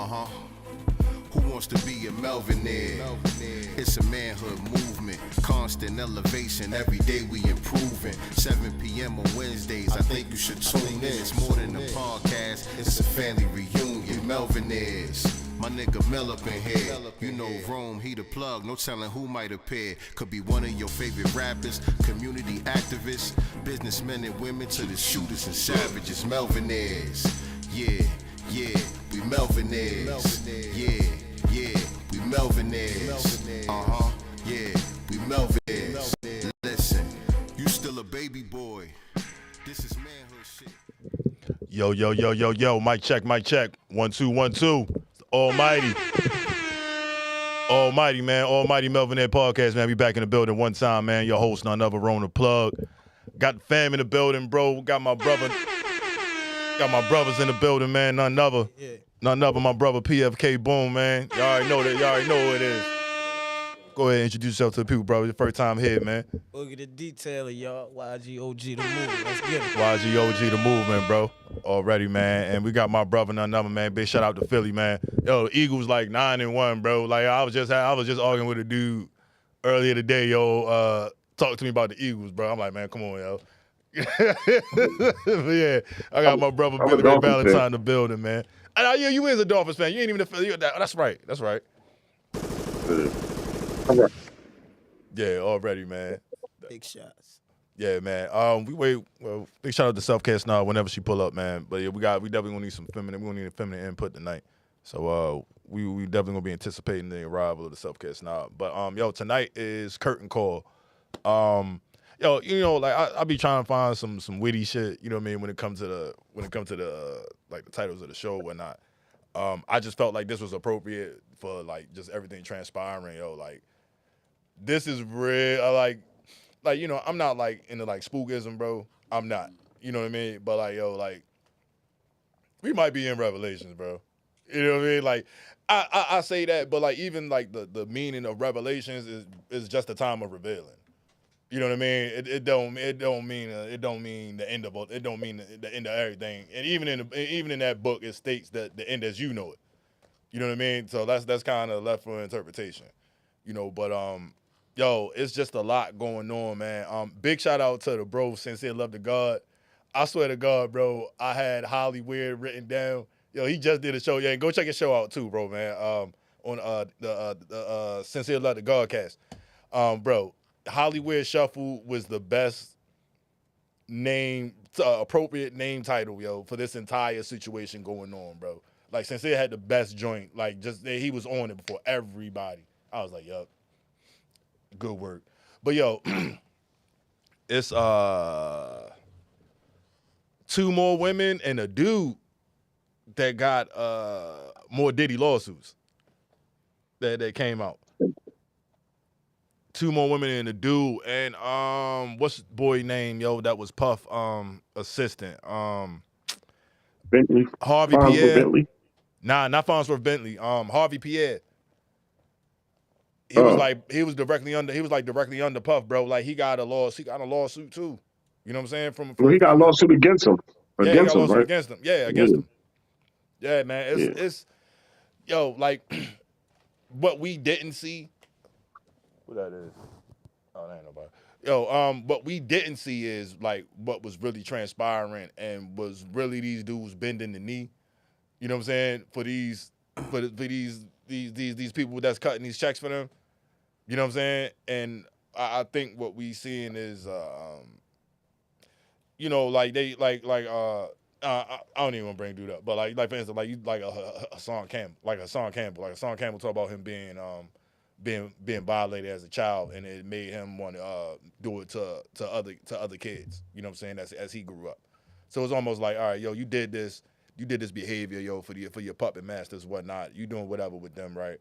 Who wants to be a Melvinaire? It's a manhood movement, constant elevation. Every day we improving. 7 p.m. on Wednesdays, I think you should tune in. It's more than a podcast, it's a family reunion. Melvinaires. My nigga Mel up in here. You know Rome, he the plug, no telling who might appear. Could be one of your favorite rappers, community activists, businessmen and women to the shooters and savages. Melvinaires. Yeah, we Melvinaires. Yeah, we Melvinaires. Yeah, we Melvinaires. Listen, you still a baby boy. This is manhood shit. Yo, mic check. 1 2 1 2. Almighty, man. Almighty Melvinaire Podcast, man. We back in the building one time, man. Your host, none other, Rona Plug. Got the fam in the building, bro. Got my brothers in the building, man. None other, my brother PFK Boom, man. Y'all already know that. Y'all already know who it is. Go ahead and introduce yourself to the people, bro. Your first time here, man. Look at the detail, y'all. YGOG the movement. Let's get it. YGOG the movement, bro. Already, man. And we got my brother, none other, man. Big shout out to Philly, man. Yo, the Eagles like 9-1, bro. Like I was just arguing with a dude earlier today, yo. Talk to me about the Eagles, bro. I'm like, man, come on, yo. But yeah, I got my brother Billy Ray Valentine in the building, man. And you is a Dolphins fan. You ain't even a Philly. That's right. Yeah, already, man. Big shots. Yeah, man. Big shout out to Self Care Snob whenever she pull up, man. But yeah, we definitely gonna need some feminine. We gonna need a feminine input tonight. So we definitely gonna be anticipating the arrival of the Self Care Snob. But yo, tonight is curtain call. Yo, you know, like I be trying to find some witty shit. You know what I mean? When it comes to the like the titles of the show or whatnot. I just felt like this was appropriate for like just everything transpiring. Yo, like this is real. Like you know, I'm not like into like spookism, bro. I'm not. You know what I mean? But like yo, like we might be in Revelations, bro. You know what I mean? Like I say that, but like even like the meaning of Revelations is just the time of revealing. You know what I mean? It don't mean the end of it. It don't mean the end of everything. And even in that book, it states that the end as you know it. You know what I mean? So that's kind of left for interpretation. You know, but yo, it's just a lot going on, man. Big shout out to the bro, Sincere Love to God. I swear to God, bro, I had Holly Weird written down. Yo, he just did a show. Yeah, go check his show out too, bro, man. On the Sincere Love to God cast. Bro, Hollywood Shuffle was the best appropriate name title, yo, for this entire situation going on, bro. Like, Sincere had the best joint. Like, just he was on it before everybody. I was like, yup, good work. But yo, it's 2 more women and a dude that got more Diddy lawsuits that came out. 2 more women and a dude, and what's the boy name, yo, that was Puff assistant? Bentley. Harvey Pierre. Bentley. Nah, not Farnsworth Bentley. Harvey Pierre. He was directly under Puff, bro. Like he got a lawsuit too. You know what I'm saying? From he got a lawsuit against him. Yeah, against him, right? Against him. Yeah, against him. Yeah, man. It's yo, like what we didn't see. Who that is? Oh, that ain't nobody. Yo, what we didn't see is like what was really transpiring and was really these dudes bending the knee. You know what I'm saying? For these people that's cutting these checks for them. You know what I'm saying? And I think what we seeing is you know, like they I don't even want to bring dude up, but like for instance, like you like Hassan Campbell, like Hassan Campbell talk about him being violated as a child, and it made him want to do it to other kids. You know what I'm saying? As he grew up, so it's almost like, all right, yo, you did this behavior, yo, for your puppet masters, whatnot. You doing whatever with them, right?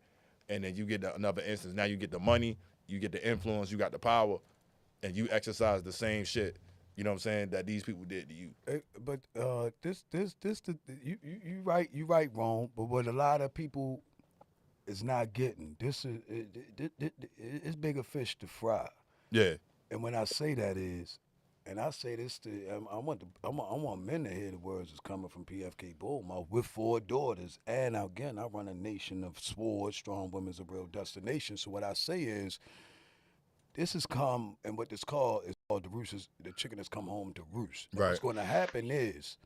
And then you get another instance. Now you get the money, you get the influence, you got the power, and you exercise the same shit. You know what I'm saying, that these people did to you. But you right, wrong. But what a lot of people is not getting, it's bigger fish to fry. Yeah. And when I say that is, and I say this to I want men to hear the words that's coming from PFK Bullmouth with 4 daughters, and again I run a nation of swords, strong women's a real destination. So what I say is, this has come, and what this called is called the roost. The chicken has come home to roost. And what's going to happen is,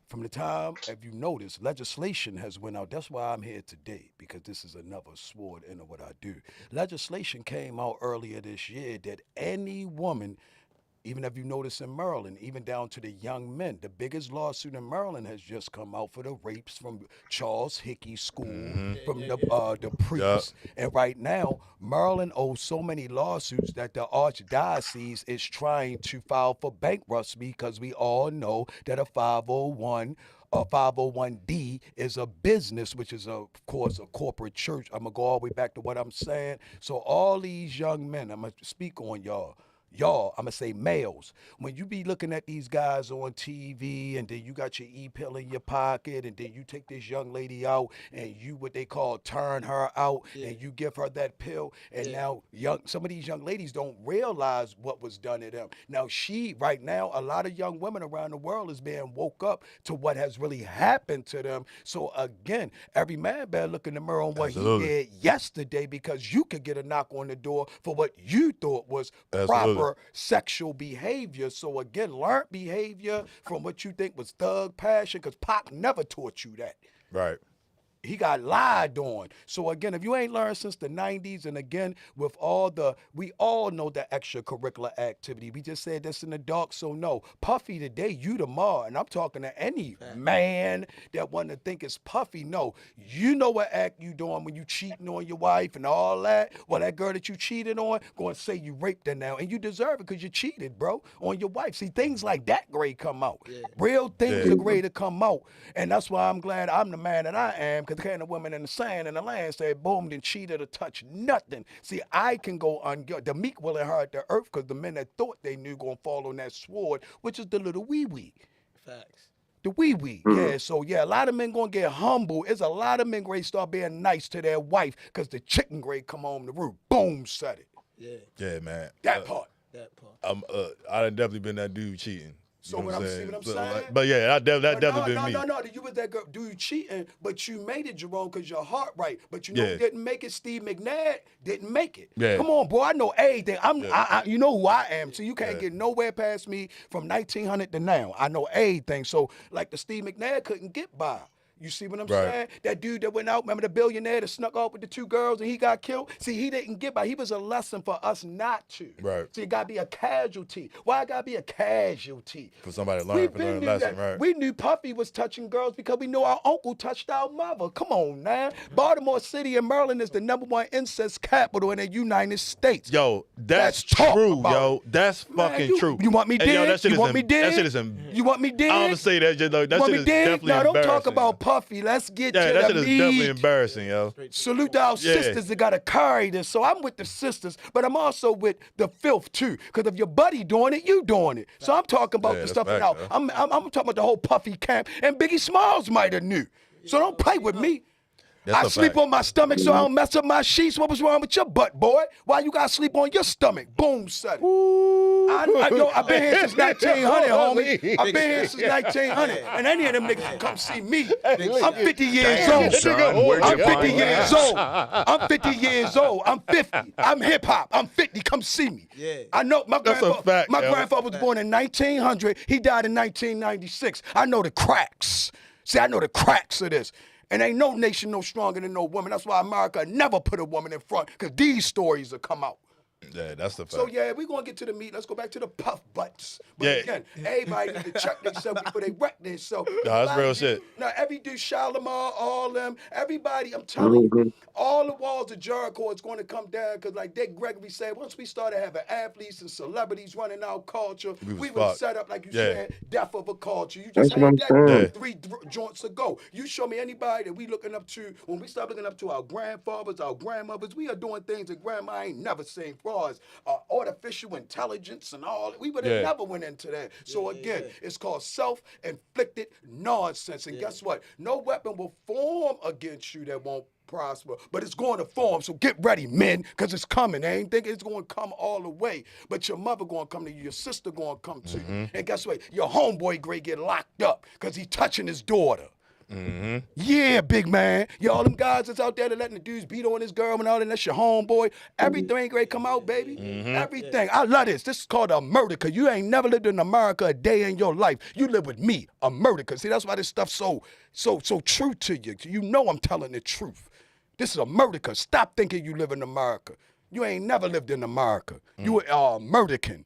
from the time, if you notice, legislation has went out. That's why I'm here today, because this is another sword into what I do. Legislation came out earlier this year that any woman, even if you notice in Maryland, even down to the young men, the biggest lawsuit in Maryland has just come out for the rapes from Charles Hickey School, from the priest. And right now, Maryland owes so many lawsuits that the archdiocese is trying to file for bankruptcy, because we all know that a 501D is a business, which is, of course, a corporate church. I'm going to go all the way back to what I'm saying. So all these young men, I'm going to speak on y'all, I'm going to say males, when you be looking at these guys on TV and then you got your e-pill in your pocket and then you take this young lady out and you, what they call, turn her out and you give her that pill, and now some of these young ladies don't realize what was done to them. Now right now, a lot of young women around the world is being woke up to what has really happened to them. So again, every man better look in the mirror on what he did yesterday, because you could get a knock on the door for what you thought was proper sexual behavior. So again, learned behavior from what you think was thug passion, because Pac never taught you that. Right. He got lied on. So again, if you ain't learned since the 90s, and again, we all know the extracurricular activity. We just said this in the dark, so no. Puffy today, you tomorrow. And I'm talking to any man that want to think it's Puffy. No, you know what act you doing when you cheating on your wife and all that. Well, that girl that you cheated on, going to say you raped her now. And you deserve it because you cheated, bro, on your wife. See, things like that grade come out. Real things are great to come out. And that's why I'm glad I'm the man that I am, because the kind of women in the sand and the land said, boom, then cheated or touch nothing. See, I can go ungilded. The meek will inherit the earth, because the men that thought they knew going to fall on that sword, which is the little wee-wee. Facts. The wee-wee. Yeah, so yeah, a lot of men going to get humble. There's a lot of men going to start being nice to their wife, because the chicken grade come home the roof. Boom, said it. Yeah, man. That part. I done definitely been that dude cheating. So what I'm saying? But yeah, that definitely been me. No, you was that girl, dude cheating, but you made it, Jerome, because your heart right. But you know who didn't make it? Steve McNair didn't make it. Yeah. Come on, boy, I know everything. You know who I am, so you can't get nowhere past me from 1900 to now. I know everything. So like the Steve McNair couldn't get by. You see what I'm saying? That dude that went out, remember the billionaire that snuck off with the 2 girls and he got killed? See, he didn't get by. He was a lesson for us not to. Right. See, it got to be a casualty. Why it got to be a casualty? For somebody to learn a lesson, right? We knew Puffy was touching girls because we knew our uncle touched our mother. Come on, man. Baltimore City and Maryland is the #1 incest capital in the United States. Yo, that's true, yo. That's fucking true. You want me dead? That shit you want me dead? That shit is You want me dead? I'm gonna say that shit, though. That shit is definitely embarrassing. No, don't talk about yo. Puffy. Let's get to that the shit is meat. definitely embarrassing, yo. Salute to our sisters that gotta carry this. So I'm with the sisters, but I'm also with the filth too. Because if your buddy doing it, you doing it. So I'm talking about the stuff now. I'm talking about the whole Puffy camp, and Biggie Smalls might have knew. So don't play with me. I sleep on my stomach so I don't mess up my sheets. What was wrong with your butt, boy? Why you gotta sleep on your stomach? Boom, son. I've been here since 1900, homie. I've been here since 1900. And any of them niggas can come see me. I'm 50 years old. I'm 50 years old. I'm 50 years old. I'm 50. I'm hip hop. I'm 50. Come see me. I know my grandfather was born in 1900. He died in 1996. I know the cracks. See, I know the cracks of this. And ain't no nation no stronger than no woman. That's why America never put a woman in front, because these stories will come out. Yeah, that's the fact. So yeah, we're gonna get to the meat. Let's go back to the puff butts. But again, everybody need to check themselves before they wreck themselves. Nah, that's real shit. Now every dude, Shalimar, all them, everybody, I'm telling you, all the walls of Jericho is going to come down, because like Dick Gregory said, once we started having athletes and celebrities running our culture, we were set up, like you said, death of a culture. You just had that 3 joints ago. You show me anybody that we looking up to, when we start looking up to our grandfathers, our grandmothers, we are doing things that grandma ain't never seen. As artificial intelligence and all, we would have never went into that. So again, it's called self-inflicted nonsense. And guess what? No weapon will form against you that won't prosper, but it's going to form. So get ready, men, because it's coming. I ain't thinking it's going to come all the way, but your mother going to come to you, your sister going to come to you, and guess what? Your homeboy great get locked up because he touching his daughter. Yeah, big man. All them guys that's out there that letting the dudes beat on his girl and all that, that's your homeboy. Everything great come out, baby. Everything. I love this. This is called a murder, because you ain't never lived in America a day in your life. You live with me, a murder. See, that's why this stuff's so true to you. You know I'm telling the truth. This is a murder. Stop thinking you live in America. You ain't never lived in America. You are a murderkin.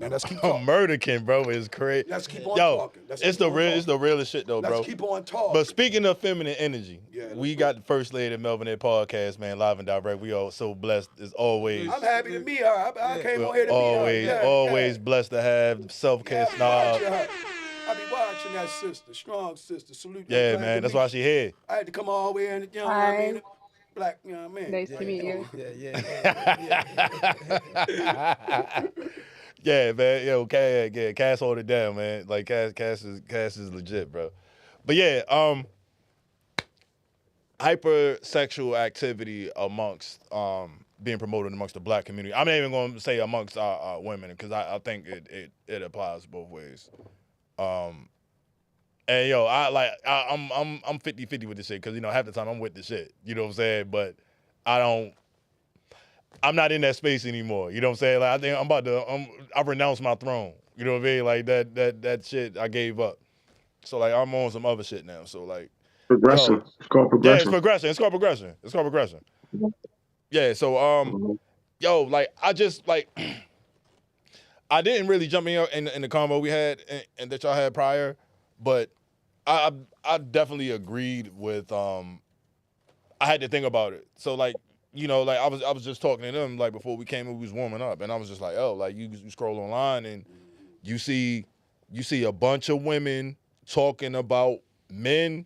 Now let's keep talking. Murderkin, bro, is crazy. Let's keep on talking. It's the realest shit though, bro. Let's keep on talking. But speaking of feminine energy, we got the first lady of Melvinaire Podcast, man, live and direct. We are so blessed as always. I'm happy to meet her. I came on here to meet her. Always blessed to have self-care snob. I be watching that sister, strong sister. Salute. Yeah, man, that's why she here. I had to come all the way in, you know what I mean? Black, you know what I mean? Nice to meet you. Yeah, man. Yo, Cass hold it down, man. Like Cass is legit, bro. But yeah, hypersexual activity amongst being promoted amongst the black community. I'm not even going to say amongst our women, because I think it applies both ways. And yo, I'm 50-50 with this shit, because half the time I'm with the shit. You know what I'm saying? But I'm not in that space anymore. You know what I'm saying? Like, I think I renounced my throne. You know what I mean? Like that shit I gave up. So like I'm on some other shit now. So like progression. It's called progression. Yeah, it's called progression. Yeah, so yo, like I just like I didn't really jump in the convo we had and that y'all had prior, but I definitely agreed with I had to think about it. So like like I was just talking to them like before we came and we was warming up, and I was just like, oh, like you scroll online and you see a bunch of women talking about men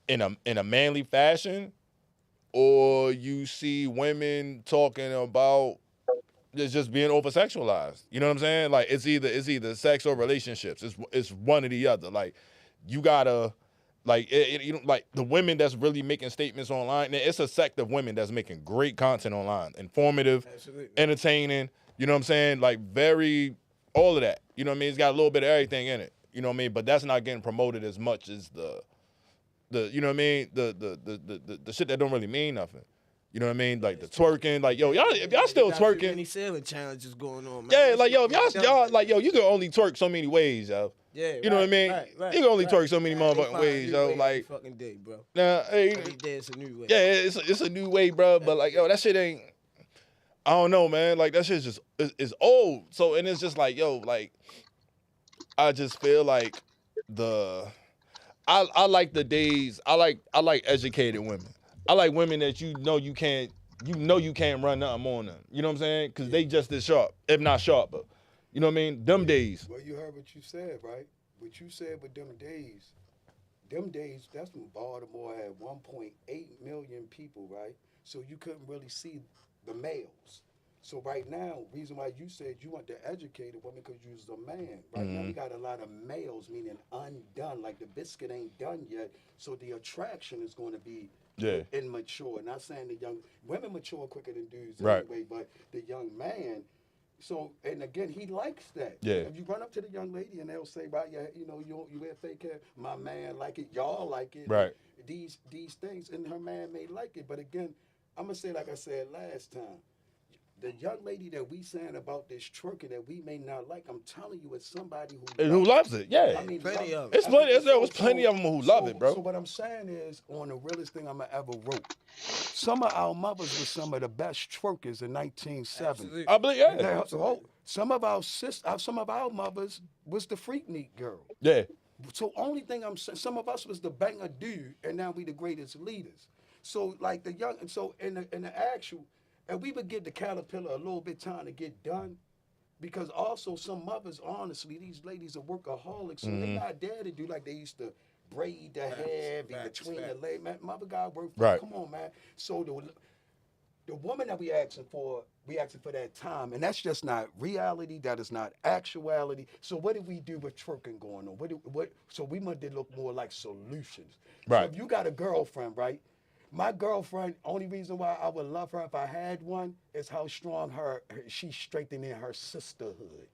in a manly fashion, or you see women talking about just being over-sexualized. You know what I'm saying? Like it's either sex or relationships. It's one or the other. Like you gotta. Like like the women that's really making statements online, it's a sect of women that's making great content online, informative, entertaining. You know what I'm saying? Like all of that. You know what I mean? It's got a little bit of everything in it. You know what I mean? But that's not getting promoted as much as the you know what I mean? The shit that don't really mean nothing. You know what I mean? Like the twerking, like if y'all still twerking, many sailing challenges going on, man. Yeah, like if y'all like you can only twerk so many ways, yo. Yeah, you know what I mean? Right, you can only twerk so many motherfucking ways, yo. Like fucking day, bro. Nah, hey, Every day it's a new way. Yeah, it's a new way, bro. But like, yo, that shit ain't. I don't know, man. Like that shit's just it's old. So and it's just like, yo, like I just feel like I like the days. I like educated women. I like women that you can't run nothing on them. You know what I'm saying? Because they just as sharp, if not sharper. You know what I mean? Them days. Well, you heard what you said, right? What you said with them days, that's when Baltimore had 1.8 million people, right? So you couldn't really see the males. So right now, reason why you said you want the educated woman because you was a man. Right now we got a lot of males, meaning undone, like the biscuit ain't done yet. So the attraction is going to be immature. Not saying the young women mature quicker than dudes anyway, but the young man. So, and again, he likes that. Yeah. If you run up to the young lady and they'll say, right, you wear fake hair, my man like it, y'all like it. Right. These things, and her man may like it. But again, I'm going to say like I said last time, the young lady that we saying about this twerking that we may not like, I'm telling you, it's somebody who loves it. Yeah. I mean, plenty of it. There's plenty of them who love it, bro. So what I'm saying is, on the realest thing I'm going to ever wrote, some of our mothers were some of the best twerkers in 1970. I believe, Some of our mothers was the freaknik girl. Yeah. So only thing I'm saying, some of us was the banger dude, and now we the greatest leaders. So like the young, and so in the actual, and we would give the caterpillar a little bit time to get done, because also some mothers, honestly, these ladies are workaholics, so they not there to do like they used to braid the hair between the legs. Man, mother got work. Right. Come on, man. So the woman that we asking for that time, and that's just not reality. That is not actuality. So what did we do with twerking going on? So we must look more like solutions. Right. So if you got a girlfriend, right? My girlfriend, only reason why I would love her if I had one is how strong she's strengthening her sisterhood.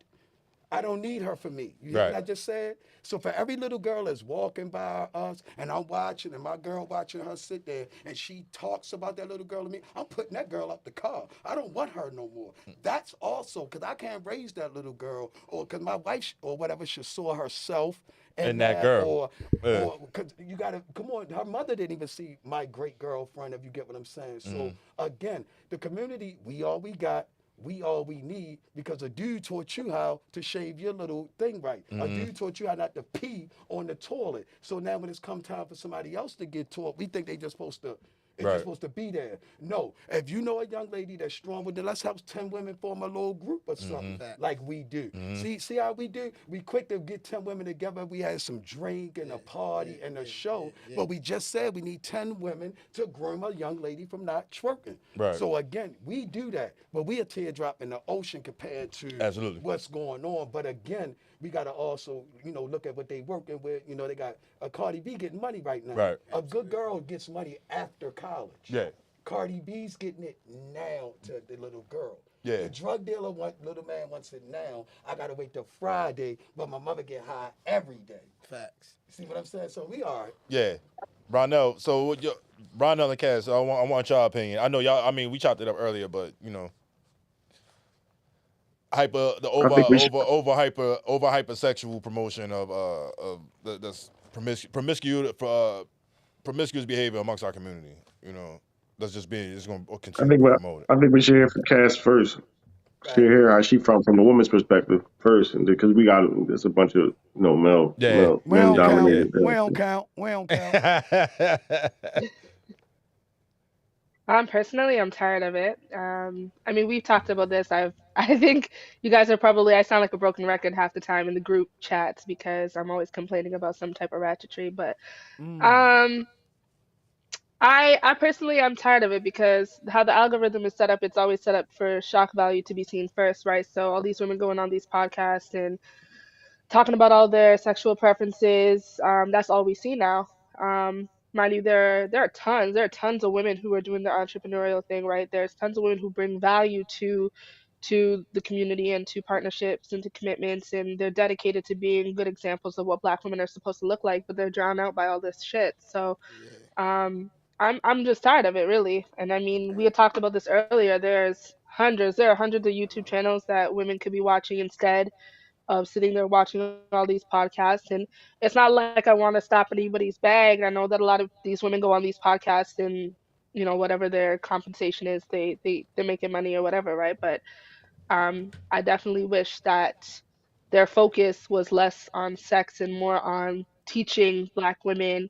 I don't need her for me. You hear what Right. I just said? So for every little girl that's walking by us and I'm watching and my girl watching her sit there and she talks about that little girl to me, I'm putting that girl up the car. I don't want her no more. That's also because I can't raise that little girl or because my wife or whatever she saw herself in And that girl. or because you gotta come on. Her mother didn't even see my great girlfriend. If you get what I'm saying. So again, the community, we all we got. We all we need because a dude taught you how to shave your little thing right. A dude taught you how not to pee on the toilet. So now when it's come time for somebody else to get taught, we think they just supposed to. It's Right. just supposed to be there. No, if you know a young lady that's strong with it, let's have 10 women form a little group or something like we do. See how we do? We quick to get 10 women together. We had some drink and a party and a show, but we just said we need 10 women to groom a young lady from not twerking. Right. So again, we do that, but we a teardrop in the ocean compared to Absolutely. what's going on. But again, we got to also, look at what they working with. They got a Cardi B getting money right now. Right. A good girl gets money after college. Yeah. Cardi B's getting it now to the little girl. Yeah. The drug dealer little man wants it now. I gotta wait till Friday, but my mother get high every day. Facts. See what I'm saying? So we are. Yeah. Ronell, so Ronell and Cass, I want y'all opinion. I know y'all, I mean, we chopped it up earlier, but, hypersexual promotion of the promiscuous behavior amongst our community. That's just being, it's going to I continue think to what promote it. I think we should hear from Cass first. Should hear how she from a woman's perspective first, and because we got there's a bunch of male We don't dominated. count. We don't count. We don't count. Personally, I'm tired of it. I mean, we've talked about this. I think you guys are probably, I sound like a broken record half the time in the group chats because I'm always complaining about some type of ratchetry. But um, I personally, I'm tired of it because how the algorithm is set up, it's always set up for shock value to be seen first, right? So all these women going on these podcasts and talking about all their sexual preferences, that's all we see now. Mind you, there are tons of women who are doing the entrepreneurial thing, right? There's tons of women who bring value to the community and to partnerships and to commitments, and they're dedicated to being good examples of what Black women are supposed to look like, but they're drowned out by all this shit. So, I'm just tired of it, really. And I mean, we had talked about this earlier. There are hundreds of YouTube channels that women could be watching instead of sitting there watching all these podcasts. And it's not like I want to stop anybody's bag. I know that a lot of these women go on these podcasts and whatever their compensation is, they're making money or whatever, right? But I definitely wish that their focus was less on sex and more on teaching Black women,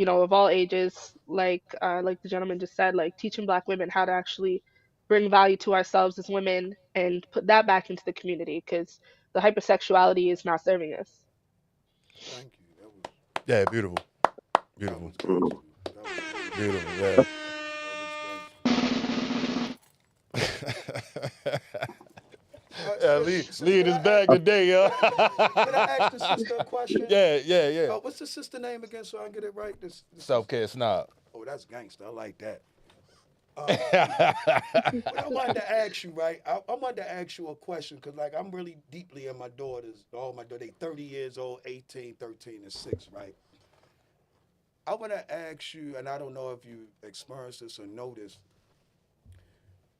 of all ages, like the gentleman just said, like teaching Black women how to actually bring value to ourselves as women and put that back into the community because the hypersexuality is not serving us. Thank you. Yeah, beautiful. Beautiful. Beautiful, yeah. Yeah, Lee in his bag today, yo. Can I ask the sister a question? Yeah. What's the sister name again so I can get it right? This Self-care snob. Oh, that's gangster. I like that. What I wanted to ask you, right? I wanted to ask you a question because, like, I'm really deeply in my daughters. All my daughters, they 30 years old, 18, 13, and 6, right? I want to ask you, and I don't know if you experienced this or know this.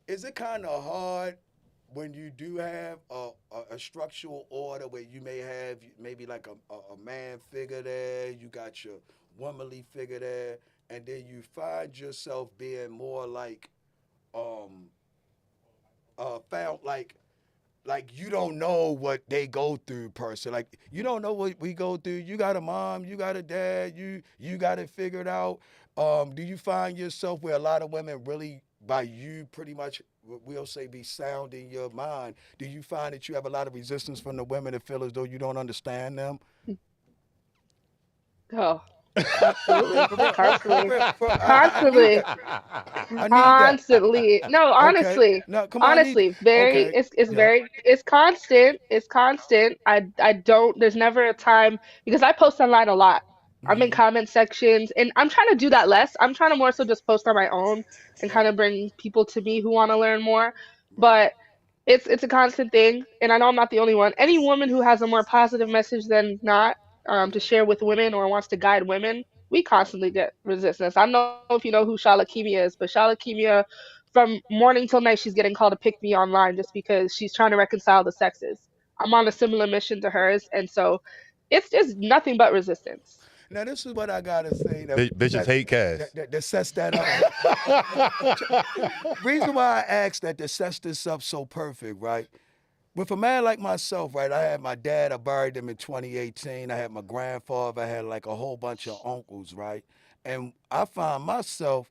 Is it kind of hard when you do have a structural order where you may have maybe like a man figure there, you got your womanly figure there, and then you find yourself being more like found like you don't know what they go through per se. Like you don't know what we go through. You got a mom, you got a dad, you got it figured out. Do you find yourself where a lot of women really by you pretty much we'll say be sound in your mind? Do you find that you have a lot of resistance from the women that feel as though you don't understand them? Oh, absolutely. Constantly. I need that. Constantly. No, Okay. honestly. No, come on. Honestly, very Okay. it's constant. It's constant. I don't there's never a time because I post online a lot. I'm in comment sections, and I'm trying to do that less. I'm trying to more so just post on my own and kind Right. of bring people to me who want to learn more. Right. But it's a constant thing, and I know I'm not the only one. Any woman who has a more positive message than not to share with women or wants to guide women, we Right. constantly get resistance. I don't know if you know who Shalakimia is, but Shalakimia, from morning till night, she's getting called to pick me online just because she's trying to reconcile the sexes. I'm on a similar mission to hers, and so it's just nothing but resistance. Now this is what I gotta say Bitches hate Cass. that sets that up. Reason why I asked that sets this up so perfect, right? With a man like myself, right? I had my dad, I buried him in 2018. I had my grandfather, I had like a whole bunch of uncles, right? And I found myself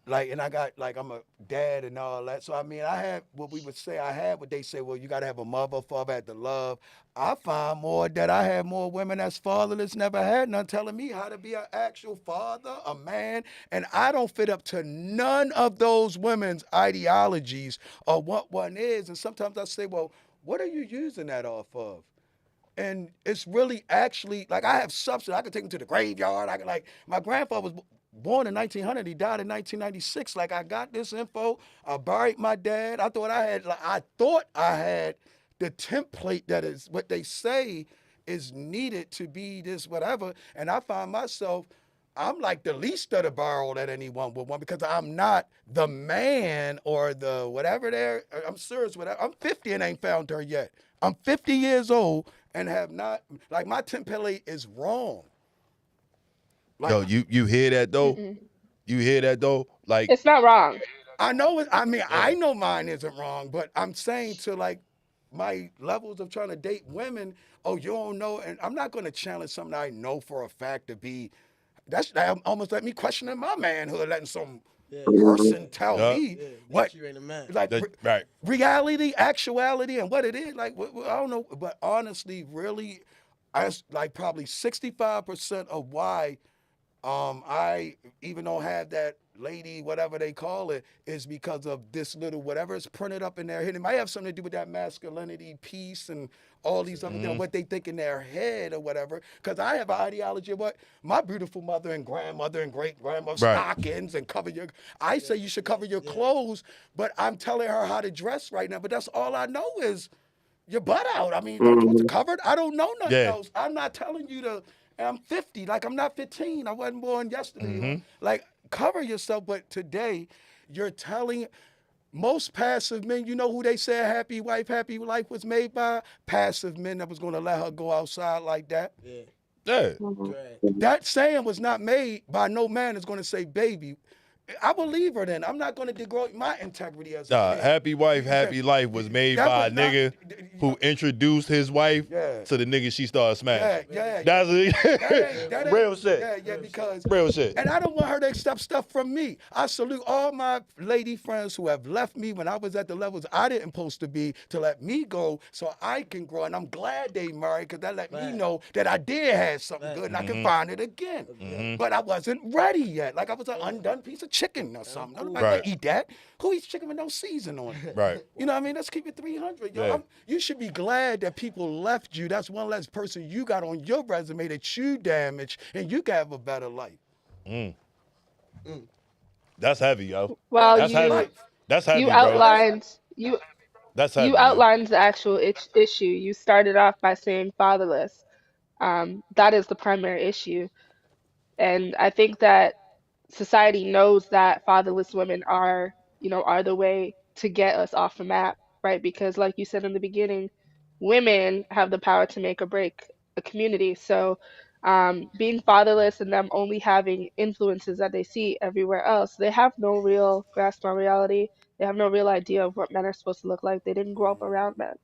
like, and I got like, I'm a dad and all that. So I mean, I had what we would say. I had what they say. Well, you gotta have a mother, father, had the love. I find more that I had more women that's fatherless, never had none telling me how to be an actual father, a man, and I don't fit up to none of those women's ideologies or what one is. And sometimes I say, well, what are you using that off of? And it's really actually like I have substance. I could take him to the graveyard. I could like my grandfather was born in 1900. He died in 1996. Like I got this info. I buried my dad. I thought I had the template that is what they say is needed to be this whatever. And I find myself I'm like the least of the barrel that anyone would want because I'm not the man or the whatever there. I'm serious with that. I'm 50 and ain't found her yet. I'm 50 years old and have not, like my template is wrong. Like, Yo, you hear that though? Mm-mm. You hear that though? Like, It's not wrong. I know it, I mean, I know mine isn't wrong, but I'm saying to like my levels of trying to date women, oh, you don't know, and I'm not going to challenge something I know for a fact to be, that almost let me questioning my manhood, letting some Yeah, person tell Yeah. me yeah, what, that you ain't a man. like right. reality, actuality, and what it is. Like, I don't know, but honestly, really, I like probably 65% of why I even don't have that lady, whatever they call it, is because of this little whatever is printed up in their head. It might have something to do with that masculinity piece and all these other things, what they think in their head or whatever. Because I have an ideology of what my beautiful mother and grandmother and great grandmother Right. stockings and cover your. I say you should cover your clothes, but I'm telling her how to dress right now. But that's all I know is your butt out. I mean, what's covered? I don't know nothing Yeah. else. I'm not telling you to. And I'm 50. Like I'm not 15. I wasn't born yesterday. Like cover yourself. But today, you're telling most passive men. You know who they say a happy wife, happy life was made by? Passive men that was going to let her go outside like that. Yeah, Yeah. drag. That saying was not made by no man that's going to say baby. I believe her then. I'm not going to degrade my integrity as a Nah, man. happy wife, happy life was made That by a was not- nigga who introduced his wife Yeah. to the nigga she started smashing. Yeah. That's That ain't- real shit. Yeah, because Real shit. and I don't want her to accept stuff from me. I salute all my lady friends who have left me when I was at the levels I didn't supposed to be to let me go so I can grow. And I'm glad they married because that let me know that I did have something good and I can find it again. But I wasn't ready yet. Like I was an undone piece of chicken or something. I'm like, Right. I eat that. Who eats chicken with no season on it? Right. You know what I mean? Let's keep it 300. Yo, Yeah. you should be glad that people left you. That's one less person you got on your resume that you damaged and you can have a better life. That's heavy, yo. Well, That's heavy. That's heavy, you bro. outlined you That's heavy. you outlined the actual issue. You started off by saying fatherless. That is the primary issue, and I think that society knows that fatherless women are, are the way to get us off the map, right? Because like you said in the beginning, women have the power to make or break a community. So being fatherless and them only having influences that they see everywhere else, they have no real grasp on reality. They have no real idea of what men are supposed to look like. They didn't grow up around men.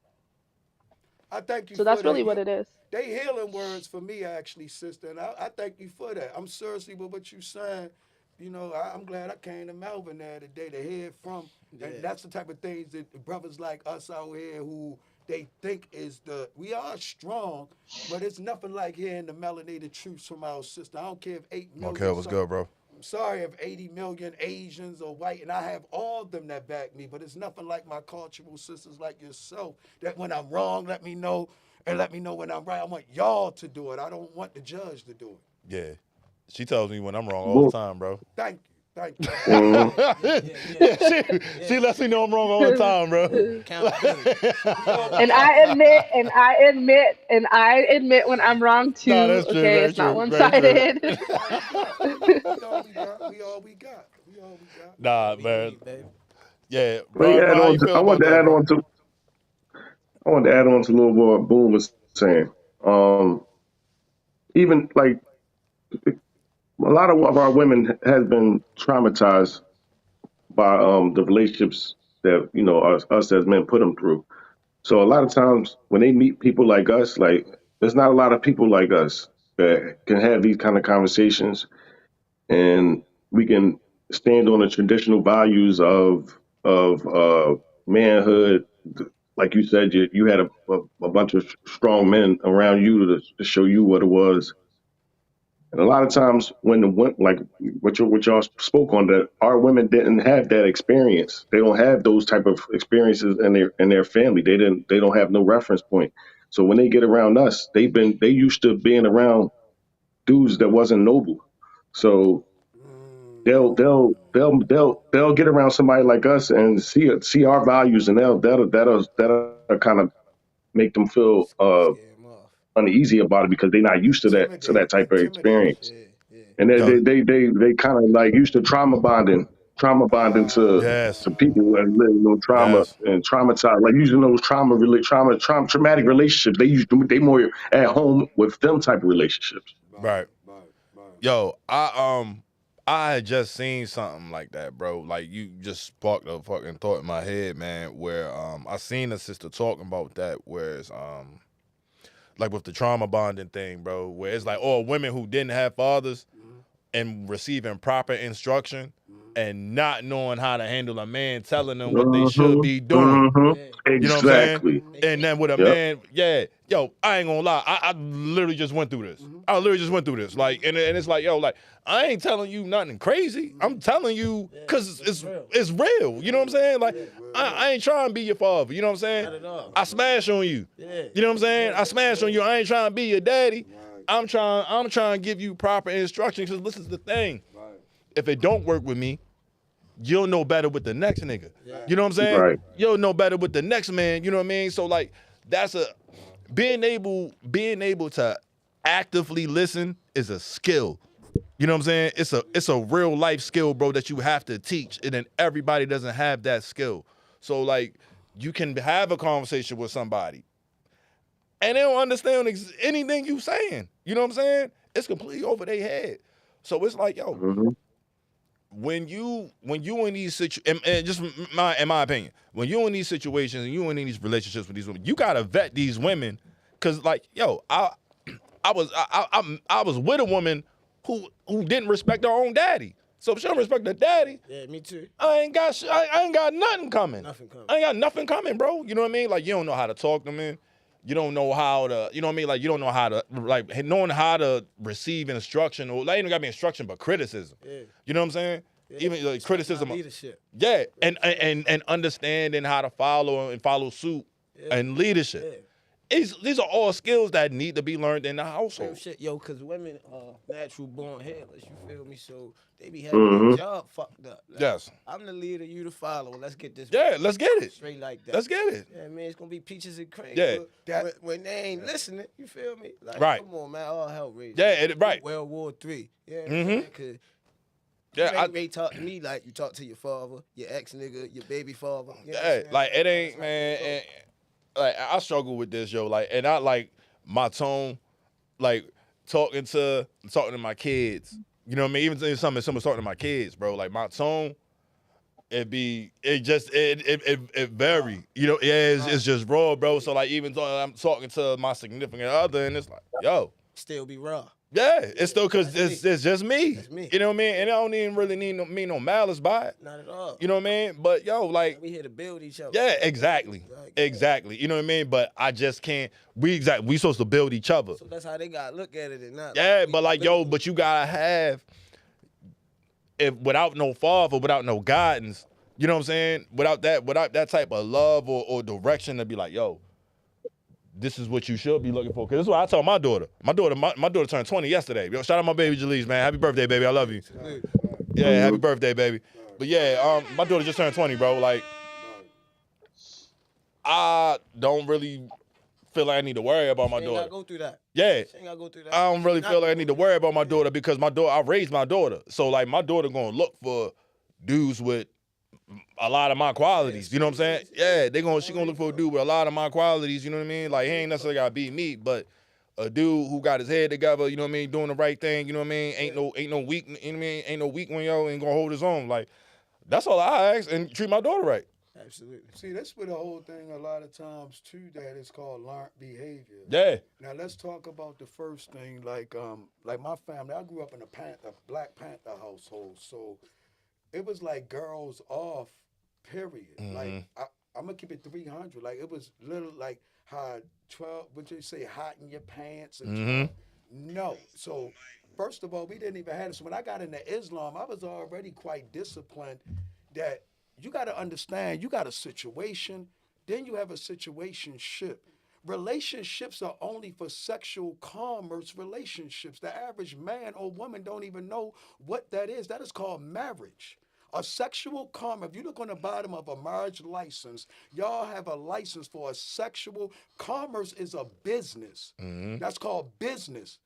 I thank you So for that's really that. what it is. They healing words for me, actually, sister. And I thank you for that. I'm seriously with what you saying. You know, I'm glad I came to Melvinaire today to hear from. And that's the type of things that brothers like us out here who they think is we are strong, but it's nothing like hearing the melanated truths from our sister. I don't care if 8 million. Okay, what's good, bro? I'm sorry if 80 million Asians or white, and I have all of them that back me, but it's nothing like my cultural sisters like yourself that when I'm wrong, let me know, and let me know when I'm right. I want y'all to do it. I don't want the judge to do it. Yeah. She tells me when I'm wrong all the time, bro. Thank you. She lets me know I'm wrong all the time, bro. And I admit when I'm wrong too. No, that's true. Okay, Very it's not true. one-sided. We all we got. Nah, man. Yeah, Let me bro. add How on you to, feel I about want to that, add bro? on to I want to add on to a little what Boone was saying. Even like a lot of our women has been traumatized by the relationships that us as men put them through. So a lot of times when they meet people like us, like there's not a lot of people like us that can have these kind of conversations, and we can stand on the traditional values of manhood. Like you said, you had a bunch of strong men around you to show you what it was. And a lot of times when like what y'all spoke on, that our women didn't have that experience. They don't have those type of experiences in their family. They don't have no reference point. So when they get around us, they used to being around dudes that wasn't noble. So they'll get around somebody like us and see our values, and that'll kind of make them feel Scare him off. uneasy about it because they're not used to that type of experience. And they kind of like used to trauma bonding Yes. to people who have lived trauma Yes. and traumatized, like using those traumatic relationships. They more at home with them type of relationships. Right. Yo, I had just seen something like that, bro. Like you just sparked a fucking thought in my head, man, where I seen a sister talking about that, where it's like with the trauma bonding thing, bro, where it's like, oh, women who didn't have fathers and receiving proper instruction and not knowing how to handle a man telling them what they should be doing. You know what I'm saying? Exactly. And then with a man, yo, I ain't gonna lie, I literally just went through this. I literally just went through this. Like, and it's like, yo, like, I ain't telling you nothing crazy. I'm telling you because it's real. You know what I'm saying? Like, I ain't trying to be your father. You know what I'm saying? Not at all. I smash on you. Yeah. You know what I'm saying? I smash on you. I ain't trying to be your daddy. I'm trying to give you proper instructions. Because this is the thing. If it don't work with me, you'll know better with the next nigga. You know what I'm saying? Right. You'll know better with the next man. You know what I mean? So like, that's being able to actively listen is a skill. You know what I'm saying? It's a real life skill, bro, that you have to teach. And then everybody doesn't have that skill. So like, you can have a conversation with somebody and they don't understand anything you saying. You know what I'm saying? It's completely over their head. So it's like, yo, when you in these situations, and just in my opinion, when you in these situations and you in these relationships with these women, you gotta vet these women, cause like, yo, I was with a woman who didn't respect her own daddy. So if she don't respect her daddy, Yeah, me too. I ain't got nothing coming. Nothing coming. I ain't got nothing coming, bro. You know what I mean? Like, you don't know how to talk to men. You don't know how to, you know what I mean? Like, you don't know how to, like, knowing how to receive instruction, or like, ain't got to be instruction, but criticism. Yeah. You know what I'm saying? Yeah. Even like criticism. Leadership. Yeah, and understanding how to follow suit and leadership. Yeah. These are all skills that need to be learned in the household. Real shit, yo, because women are natural born headless, you feel me? So they be having their job fucked up. Like, yes. I'm the leader, you the follower. Let's get this. Yeah, let's get it. Straight like that. Let's get it. Yeah, man, it's going to be peaches and cream. Yeah. When they ain't listening, you feel me? Like, right. Come on, man, all hell raised. Yeah, right. World War III. Yeah, because yeah, you ain't talk to me like you talk to your father, your ex-nigga, your baby father. You know yeah, like, it ain't, man, like, I struggle with this, yo. Like, and I like my tone, like talking to my kids. You know what I mean? Even if someone's talking to my kids, bro. Like, my tone, it vary. You know, it's just raw, bro. So like, even though I'm talking to my significant other, and it's like, yo, still be raw. Yeah, it's still because it's just me. That's me. You know what I mean? And I don't even really mean no malice by it. Not at all. You know what I mean? But yo, like, we here to build each other. Yeah, exactly. Exactly. You know what I mean? But I just can't. We supposed to build each other. So that's how they gotta look at it, and not. Yeah, but like, yo, but you gotta have, if without no father, without no guidance, you know what I'm saying? Without that type of love or direction to be like, yo, this is what you should be looking for. Because this is what I told my daughter. My daughter turned 20 yesterday. Yo, shout out my baby Jalise, man. Happy birthday, baby. I love you. Yeah, happy birthday, baby. But yeah, my daughter just turned 20, bro. Like, I don't really feel like I need to worry about my daughter. She ain't gotta go through that. Yeah. She ain't gotta go through that. I don't really feel like I need to worry about my daughter because I raised my daughter. So, like, my daughter gonna look for dudes with a lot of my qualities. You know what I'm saying? Yeah, she gonna look for a dude with a lot of my qualities. You know what I mean? Like, he ain't necessarily gotta be me, but a dude who got his head together. You know what I mean? Doing the right thing. You know what I mean? Ain't no weak. You know what I mean? Ain't no weak one, yo. Ain't gonna hold his own. Like, that's all I ask, and treat my daughter right. Absolutely. See, that's where the whole thing a lot of times too that is called learned behavior. Yeah. Now let's talk about the first thing, like my family. I grew up in a Black Panther household, so it was like girls off, period. Mm-hmm. Like I'm gonna keep it 300. Like it was little like how 12. Would you say hot in your pants? And no. So first of all, we didn't even have it. So when I got into Islam, I was already quite disciplined. That you got to understand, you got a situation, then you have a situationship. Relationships are only for sexual commerce relationships. The average man or woman don't even know what that is. That is called marriage. A sexual commerce, if you look on the bottom of a marriage license, y'all have a license for a sexual commerce is a business. That's called business.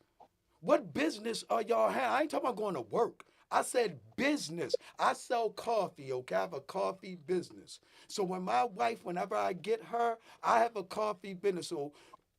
What business are y'all having? I ain't talking about going to work. I said business. I sell coffee, okay? I have a coffee business. So when my wife, whenever I get her, I have a coffee business. So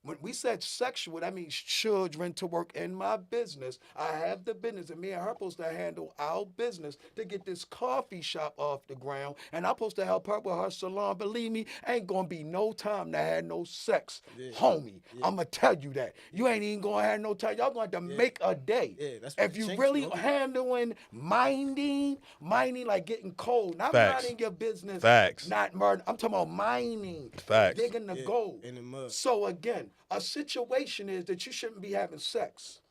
when we said sexual, that means children to work in my business. I have the business, and me and her supposed to handle our business to get this coffee shop off the ground. And I'm supposed to help her with her salon. Believe me, ain't gonna be no time to have no sex, homie. I'ma tell you that. You ain't even gonna have no time. Y'all gonna have to make a day. That's if you really handling minding like getting cold, not minding your business, not murder. I'm talking about mining, digging the gold in the mud. So again, a situation is that you shouldn't be having sex.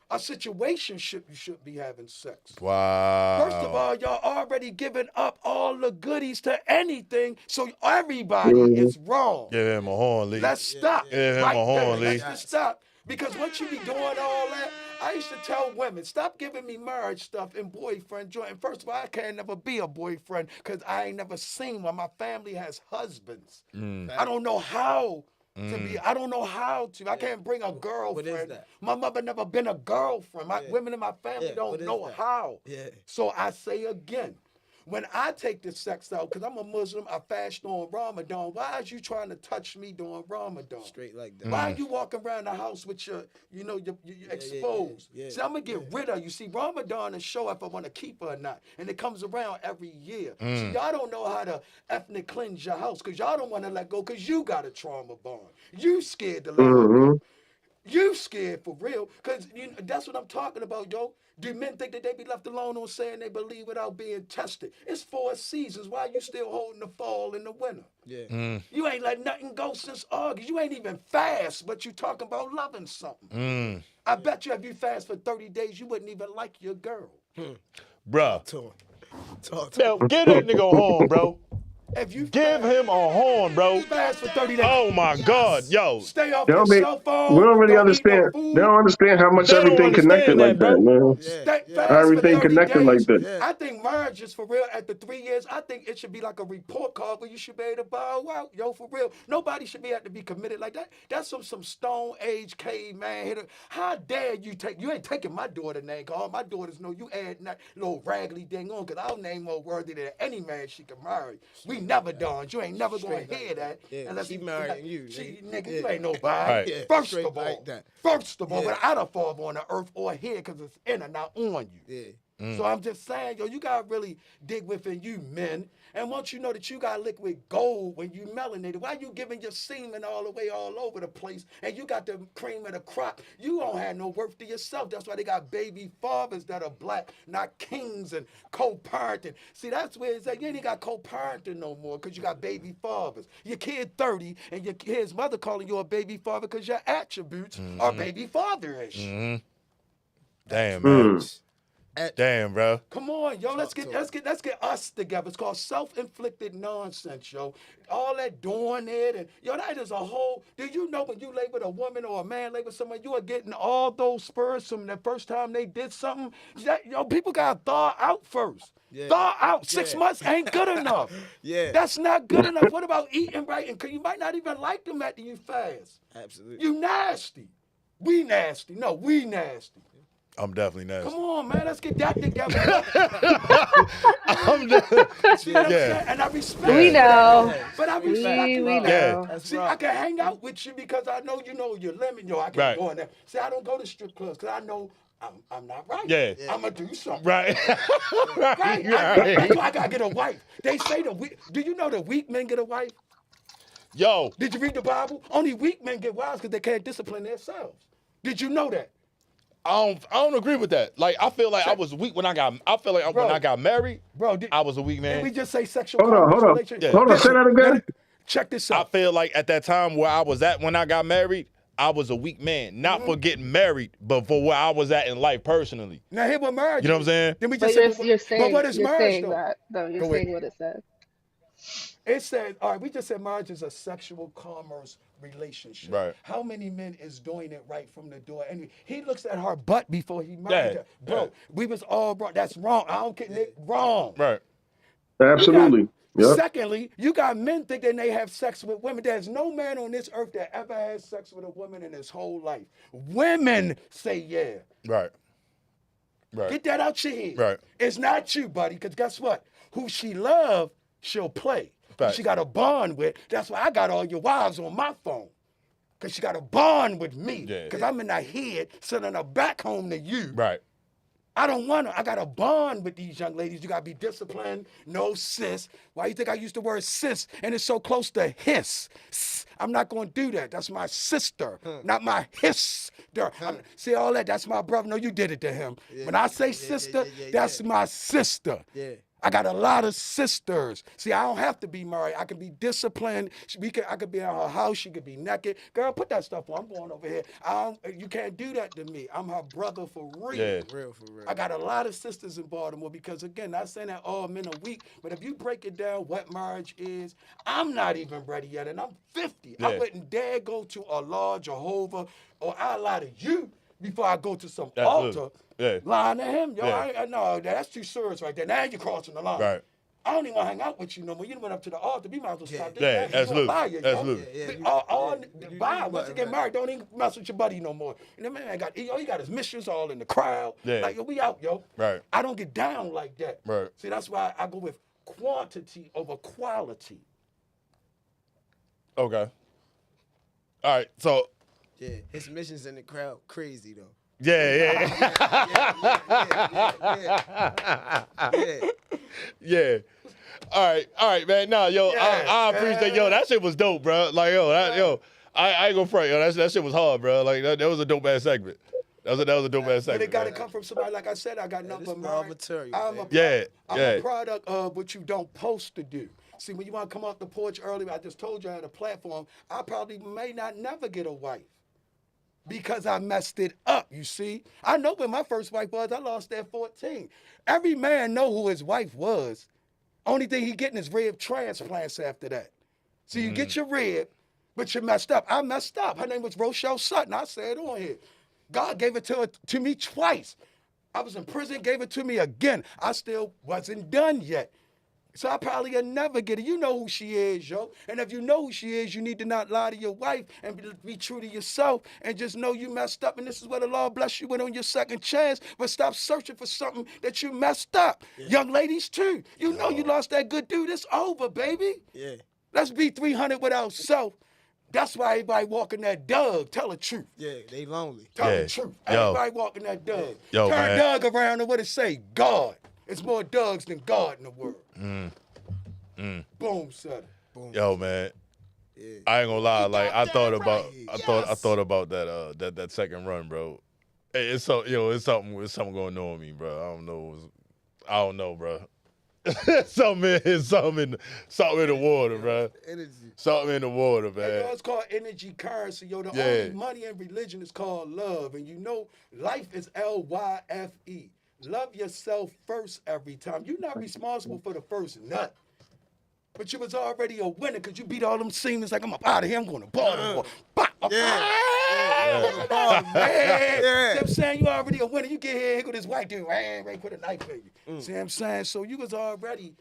A situationship, you shouldn't be having sex. Wow. First of all, y'all already giving up all the goodies to anything, so everybody is wrong. Give him a horn, Lee. Let's stop. Give him a horn, Lee. Let's just stop. Because once you be doing all that, I used to tell women, stop giving me marriage stuff and boyfriend joint. And first of all, I can't never be a boyfriend because I ain't never seen one. My family has husbands. I don't know how to be. I don't know how to. I can't bring a girlfriend. What is that? My mother never been a girlfriend. Women in my family don't know how. So I say again, when I take the sex out, because I'm a Muslim, I fast on Ramadan. Why is you trying to touch me during Ramadan? Straight like that. Why are you walking around the house with your, you're exposed? See, I'm going to get rid of you. See, Ramadan is show if I want to keep her or not. And it comes around every year. See, y'all don't know how to ethnic cleanse your house because y'all don't want to let go because you got a trauma bond. You scared to let go. You scared for real, because that's what I'm talking about, yo. Do men think that they be left alone on saying they believe without being tested? It's 4 seasons. Why you still holding the fall and the winter? You ain't let nothing go since August. You ain't even fast, but you talking about loving something. I bet you if you fast for 30 days, you wouldn't even like your girl. Bruh. Talk Now, get that nigga a horn, bro. If you Give him a horn, bro. fast for 30 days. Oh my God, yo. Stay off your cell phone. We don't really understand. Eat no They don't understand how much They don't everything connected understand like that, that, man. Fast Everything for 30 connected days. like that. I think marriage is for real. After 3 years, I think it should be like a report card where you should be able to bow out. Yo, for real. Nobody should be able to be committed like that. That's some Stone Age caveman hitter. How dare you you ain't taking my daughter name, cause all my daughters know you add that little raggedy thing on, cause our name more worthy than any man she can marry. We never done. You ain't never gonna hear that. Unless she marrying you. Nigga, you ain't nobody. First of all, but I don't fall on the earth or here because it's in and not on you. So I'm just saying, yo, you gotta really dig within you, men. And once you know that you got liquid gold when you melanated, why you giving your semen all the way all over the place and you got the cream of the crop? You don't have no worth to yourself. That's why they got baby fathers that are black, not kings and co-parenting. See, that's where it's like, you ain't got co-parenting no more because you got baby fathers. Your kid 30 and his mother calling you a baby father because your attributes are baby fatherish. Damn, man. Damn, bro. Come on, yo. Let's get us together. It's called self-inflicted nonsense, yo. All that doing it and yo, that is a whole. Do you know when you lay with a woman or a man lay with someone, you are getting all those spurs from the first time they did something? Yo, people gotta thaw out first. Yeah. Thaw out. 6 months ain't good enough. Yeah. That's not good enough. What about eating right? And you might not even like them after you fast. Absolutely. You nasty. We nasty. No, we nasty. I'm definitely nasty. Come on, man. Let's get that together. Yeah. And I respect We know. But I respect we know. Yeah. See, I can hang out with you because I know you know your limit. Yo, I can't go in there. See, I don't go to strip clubs because I know I'm not right. Yeah. I'm going to do something. Right. Right? That's why I got to get a wife. They say do you know that weak men get a wife? Yo. Did you read the Bible? Only weak men get wives because they can't discipline themselves. Did you know that? I don't agree with that. Like, I feel like I was weak when I got married, bro, I was a weak man. Did we just say sexual Hold on. relationship? Hold on, say that again. Check this I out. feel like at that time where I was at when I got married, I was a weak man. Not for getting married, but for where I was at in life personally. Now here what marriage. You know what I'm saying? Then we But just you're saying, but what is marriage saying though? that, though. You're saying what it says. It said, all right, we just said marriage is a sexual commerce relationship. Right. How many men is doing it right from the door? And he looks at her butt before he married her. Bro, we was all wrong. That's wrong. I don't care. Nick, wrong. Right. Absolutely. Yep. Secondly, you got men thinking they have sex with women. There's no man on this earth that ever had sex with a woman in his whole life. Women say yeah. Right. Right. Get that out your head. Right. It's not you, buddy, because guess what? Who she love, she'll play. Right. She got a bond with. That's why I got all your wives on my phone. Because she got a bond with me. Because I'm in the head, sending her back home to you. Right. I don't want to. I got a bond with these young ladies. You got to be disciplined. No sis. Why you think I use the word sis and it's so close to hiss? I'm not going to do that. That's my sister, not my hiss. See all that? That's my brother. No, you did it to him. When I say sister, that's my sister. Yeah. I got a lot of sisters. See, I don't have to be married. I can be disciplined. I could be in her house. She could be naked. Girl, put that stuff on. I'm going over here. You can't do that to me. I'm her brother for real. Yeah. Real for real. I got a lot of sisters in Baltimore because, again, not saying that all men are weak, but if you break it down what marriage is, I'm not even ready yet, and I'm 50. Yeah. I wouldn't dare go to Allah, Jehovah, or I'll lie to you before I go to some altar. Yeah. Lying to him, yo, Yeah. no, that's too serious right there. Now you're crossing the line. Right. I don't even want to hang out with you no more. You done went up to the altar. We might as well stop this. Yeah, Now you absolutely. a liar, yo. Absolutely. Once you get married, don't even mess with your buddy no more. And the man he got his missions all in the crowd. Yeah. Like, yo, we out, yo. Right. I don't get down like that. Right. See, that's why I go with quantity over quality. Okay. All right. So. Yeah, his missions in the crowd crazy though. Yeah. Yeah. All right, man. Nah, yo, I appreciate, yo, that shit was dope, bro. Like, I ain't gonna front, yo, that shit was hard, bro. Like, that was a dope ass segment. That was a dope ass segment. But it got to come from somebody, like I said, I got nothing but raw material. I'm a product of what you don't post to do. See, when you want to come off the porch earlier, I just told you I had a platform, I probably may not never get a wife. Because I messed it up, you see. I know when my first wife was, I lost at 14. Every man know who his wife was. Only thing he getting is rib transplants after that. So you get your rib, but you messed up. I messed up. Her name was Rochelle Sutton. I said on here. God gave it to me twice. I was in prison, gave it to me again. I still wasn't done yet. So I probably will never get it. You know who she is, yo. And if you know who she is, you need to not lie to your wife and be true to yourself and just know you messed up. And this is what the Lord bless you with on your second chance. But stop searching for something that you messed up. Yeah. Young ladies, too. You know you lost that good dude. It's over, baby. Yeah. Let's be 300 without self. That's why everybody walking that Doug. Tell the truth. Yeah, they lonely. Tell the truth. Everybody walking that Doug. Yo, Turn man. Doug around and what it say? God. It's more Dougs than God in the world. Boom, son. Boom. Yo, man. Yeah. I ain't gonna lie. Like I thought about that second run, bro. Hey, it's something going on with me, bro. I don't know, bro. something in the water, bro. Energy. Something in the water, man. Hey, yo, it's called energy currency, yo. The only money in religion is called love, and you know life is LYFE. love yourself first every time. You're not responsible for the first nut. But you was already a winner because you beat all them seniors like, I'm up out of here, I'm going to Baltimore. Yeah. Man. You know what I'm saying? You already a winner. You get here with this white dude, right, put a knife in you. See what I'm saying? So you was already,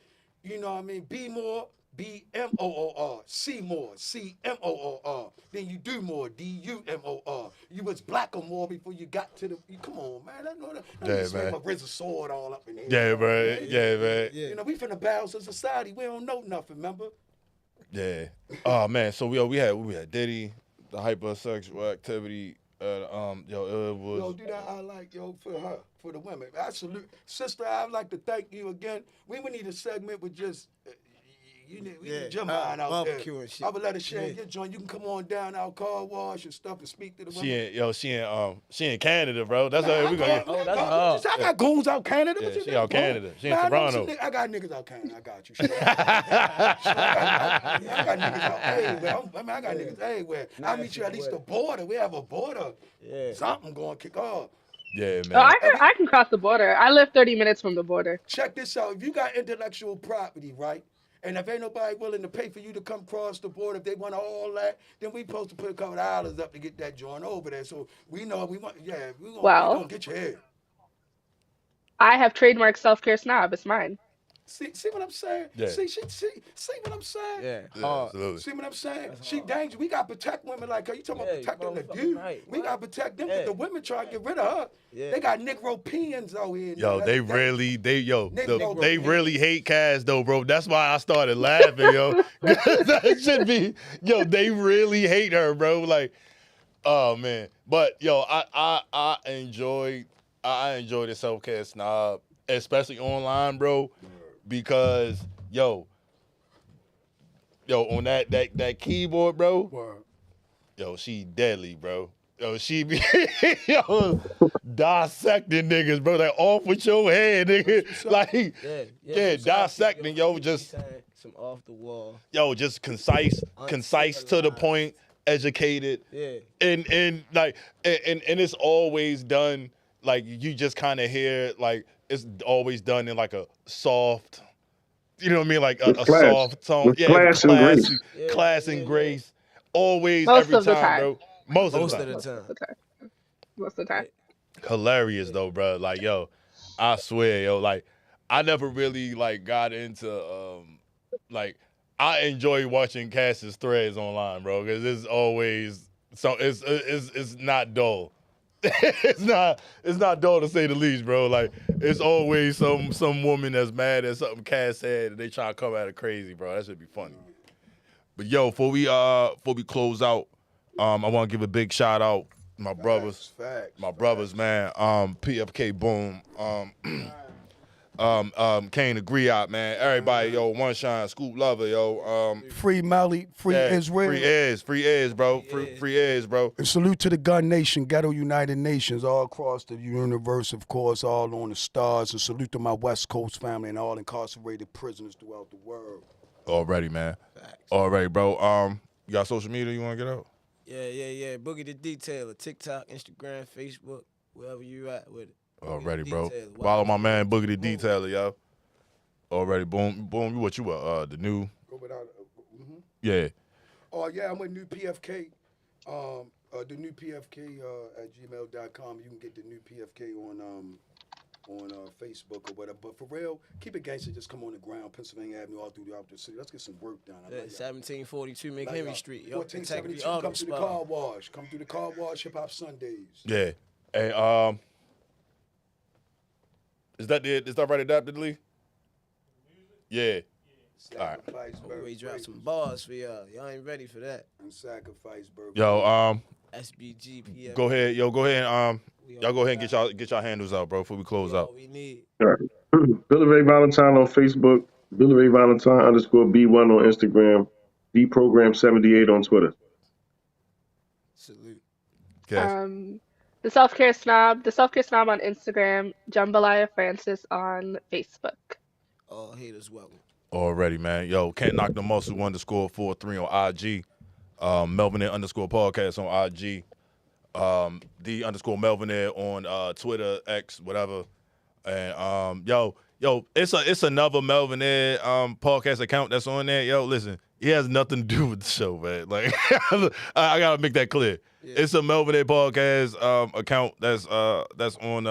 you know what I mean, be more, B-M-O-O-R, see more, C-M-O-O-R. Then you do more, D-U-M-O-R. You was blacker more before you got to the, come on, man. I know that. Yeah, man. My RZA sword all up in here. Yeah, bro. Yeah, man. You know, we from the bowels of society. We don't know nothing, remember? Yeah. Oh man. So we had Diddy, the hypersexual activity. It was. Yo, do that I like, for her, for the women. I salute. Sister, I'd like to thank you again. We would need a segment with just, we need your mind out there. And shit. I would let her share your joint. You can come on down our car wash and stuff and speak to the women. She in Canada, bro. That's how we gonna get. I got goons out Canada. Yeah, she out Canada. She in Toronto. I got niggas out Canada. I got you. I got niggas out everywhere. I got niggas everywhere. I'll meet you at least the border. We have a border. Yeah. Something going to kick off. Yeah, man. Oh, I can cross the border. I live 30 minutes from the border. Check this out. If you got intellectual property, right? And if ain't nobody willing to pay for you to come cross the border, if they want all that, then we supposed to put a couple dollars up to get that joint over there. So we know we want, we gonna get your head. I have trademarked self-care snob. It's mine. See what I'm saying? Yeah. See what I'm saying? Yeah. Absolutely. See what I'm saying? She dangerous. We got to protect women like her. You talking about protecting the dude? Right. We got to protect them because the women try to get rid of her. Yeah. They got Negropeans out here. Yo, they really hate Cass though, bro. That's why I started laughing, yo. That should be, they really hate her, bro. Like, oh man. But yo, I enjoy the self-care snob, especially online, bro. Because yo, on that keyboard, bro. Word. Yo, she deadly, bro. Yo, she be dissecting niggas, bro. Like off with your head, nigga. Like dissecting, just some off the wall. Yo, just concise to the point, educated. Yeah. And it's always done like you just kind of hear like it's always done in like a soft, you know what I mean, like a soft tone. Class and grace. Class and grace. Always, Most every of the time, time. bro. Most of the time. Hilarious though, bro. Like, yo, I swear, yo, like I never really like got into like I enjoy watching Cass's threads online, bro, because it's always it's not dull. It's not dull to say the least, bro. Like it's always some woman that's mad at something Cass said and they try to come at her crazy, bro. That should be funny. But yo, before we close out, I want to give a big shout out to my brothers. My brothers, man. PFK Boom. Kane the Griot, man. Everybody, yo, One Shine, Scoop Lover, yo. Free Melly, free Israel. Free Iz, bro. Free Iz, bro. And salute to the Gun Nation, Ghetto United Nations, all across the universe, of course, all on the stars. And salute to my West Coast family and all incarcerated prisoners throughout the world. Already, man. Already, bro. You got social media you want to get out? Yeah. Boogie the Detailer, TikTok, Instagram, Facebook, wherever you at with it. Already, bro. Follow my man Boogie the Detailer, yo. Already, boom. What you the new? Go without. Yeah. Oh yeah, I'm with New PFK. The new PFK at gmail.com. You can get the new PFK on Facebook or whatever. But for real, keep it gangster. Just come on the ground, Pennsylvania Avenue, all throughout the city. Let's get some work done. 1742 McHenry Street. 1472. Come through the car wash. Come through the car wash. Hip Hop Sundays. Yeah. Hey, is that right? Adaptedly? Yeah. All right. We dropped some bars for y'all. Y'all ain't ready for that. And Sacrifice, bro. Yo, SBG, PF. Go ahead. Y'all go ahead and get y'all handles out, bro, before we close out. We need. All right. Billy Ray Valentine on Facebook. Billy Ray Valentine _B1 on Instagram. Dprogram78 on Twitter. Salute. Okay. The Self-Care Snob on Instagram, Jambalaya Francis on Facebook. All haters welcome. Already, man. Yo, Can't Knock the Muscle _43 on IG. Melvinaire _podcast on IG. The _Melvinaire on Twitter, X, whatever. And yo, it's another Melvinaire podcast account that's on there. Yo, listen, he has nothing to do with the show, man. Like I gotta make that clear. Yeah. It's a Melvinaire Podcast account that's on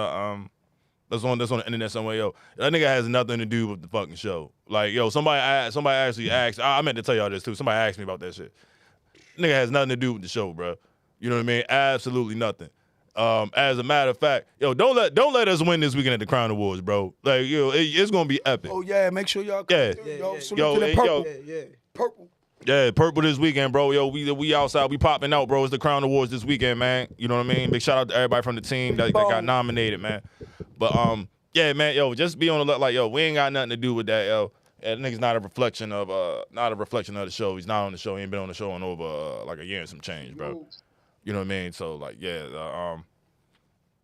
the internet somewhere. Yo, that nigga has nothing to do with the fucking show. Like, yo, somebody actually asked. I meant to tell y'all this too. Somebody asked me about that shit. Nigga has nothing to do with the show, bro. You know what I mean? Absolutely nothing. As a matter of fact, yo, don't let us win this weekend at the Crown Awards, bro. Like, yo, it's gonna be epic. Oh yeah, make sure y'all come through. Purple. Yeah, purple this weekend, bro. Yo, we outside, we popping out, bro. It's the Crown Awards this weekend, man. You know what I mean? Big shout out to everybody from the team that got nominated, man. But yeah, man, yo, just be on the look. Like, yo, we ain't got nothing to do with that, yo. And that nigga's not a reflection of the show. He's not on the show. He ain't been on the show in over like a year and some change, bro. You know what I mean? So like, yeah,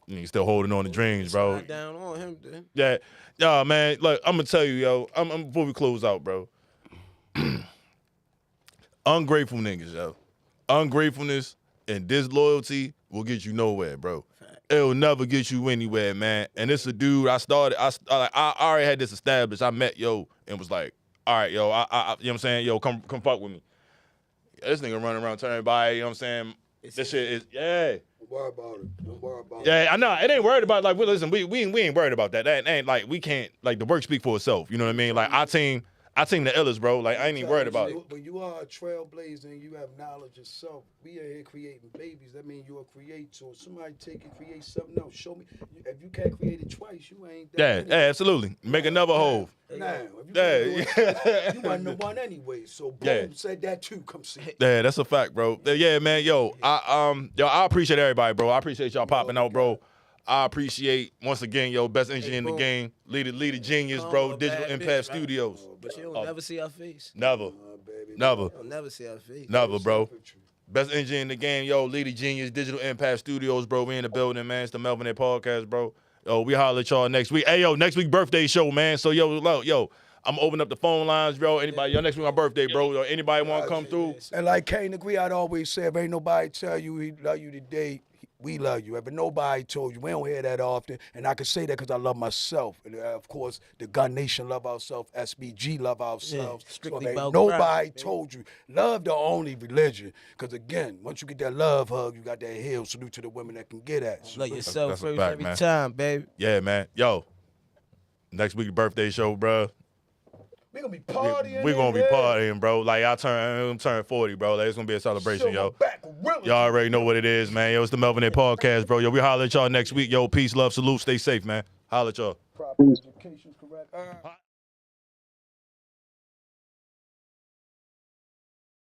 he's still holding on to dreams, bro. Down on him, then. Yeah, man. Look, I'm gonna tell you, yo. Before we close out, bro. Ungrateful niggas, yo. Ungratefulness and disloyalty will get you nowhere, bro. It'll never get you anywhere, man. And it's a dude I already had this established. I met yo and was like, all right, yo, I you know what I'm saying? Yo, come fuck with me. This nigga running around telling everybody, you know what I'm saying? This shit is, yeah. Don't worry about it. Yeah, I know. It ain't worried about, like, listen, we ain't worried about that. That ain't, like, we can't, like, the work speak for itself. You know what I mean? Like, our team the illest, bro. Like, I ain't even worried about it. But you are a trailblazer and you have knowledge of self. We are here creating babies. That means you're a creator. Somebody take and create something else. Show me. If you can't create it twice, you ain't that. Yeah, absolutely. Make another hove. Now, if you wasn't the one anyway. So, boom, said that too. Come see. Yeah, that's a fact, bro. Yeah, man, yo, I appreciate everybody, bro. I appreciate y'all popping out, bro. I appreciate, once again, yo, best engineer in the game, leader genius, bro, Digital Impact Studios. But you don't never see our face. Never. Never. You'll never see our face. Never, bro. Best engineer in the game, yo, leader genius, Digital Impact Studios, bro. We in the building, man. It's the Melvinaire Podcast, bro. Yo, we holler at y'all next week. Hey, yo, next week birthday show, man. So, yo, I'm gonna open up the phone lines, bro. Anybody, yo, next week my birthday, bro. Yo, anybody want to come through? And like Kane Agree, I'd always say, if ain't nobody tell you he love you today, we love you. If nobody told you, we don't hear that often. And I can say that because I love myself. And of course, the Gun Nation love ourselves. SBG love ourselves. Yeah, strictly so about nobody told you. Love the only religion. Because again, once you get that love hug, you got that heal. Salute to the women that can get at. Love yourself that's first fact, every man. time, baby. Yeah, man. Yo, next week birthday show, bro. We gonna be partying. We gonna be partying, bro. Like I'm turning 40, bro. Like, it's gonna be a celebration, yo. Y'all already know what it is, man. Yo, it's the Melvinaire Podcast, bro. Yo, we holler at y'all next week. Yo, peace, love, salute, stay safe, man. Holler at y'all. Proper education, correct.